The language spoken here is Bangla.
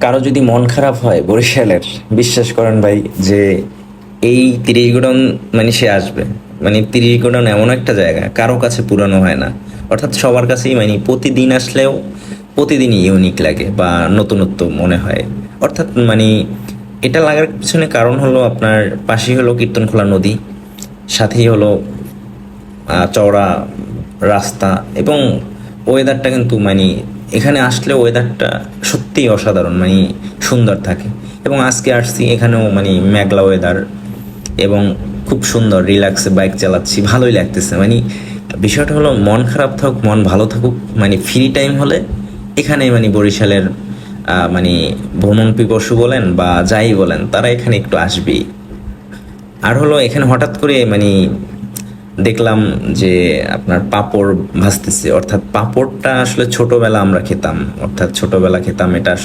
কারো যদি মন খারাপ হয় বরিশালের, বিশ্বাস করেন ভাই, যে এই 30 গোডাউন মানে সে আসবে। মানে 30 গোডাউন এমন একটা জায়গা কারো কাছে পুরানো হয় না, অর্থাৎ সবার কাছেই মানে প্রতিদিন আসলেও প্রতিদিনই ইউনিক লাগে বা নতুনত্ব মনে হয়। অর্থাৎ মানে এটা লাগার পিছনে কারণ হলো আপনার পাশেই হলো কীর্তনখোলা নদী, সাথেই হলো চওড়া রাস্তা, এবং ওয়েদারটা কিন্তু মানে এখানে আসলে ওয়েদারটা সত্যিই অসাধারণ, মানে সুন্দর থাকে। এবং আজকে আসছি এখানেও মানে মেঘলা ওয়েদার, এবং খুব সুন্দর রিল্যাক্সে বাইক চালাচ্ছি, ভালোই লাগতেছে। মানে বিষয়টা হলো মন খারাপ থাকুক মন ভালো থাকুক, মানে ফ্রি টাইম হলে এখানে মানে বরিশালের মানে ভ্রমণ পিপাসু বলেন বা যাই বলেন, তারা এখানে একটু আসবেই। আর হলো এখানে হঠাৎ করে মানে দেখলাম যে আপনার পাঁপড় ভাজতেছে। অর্থাৎ পাঁপড়টা আসলে ছোটবেলা আমরা খেতাম, অর্থাৎ ছোটবেলা খেতাম, এটা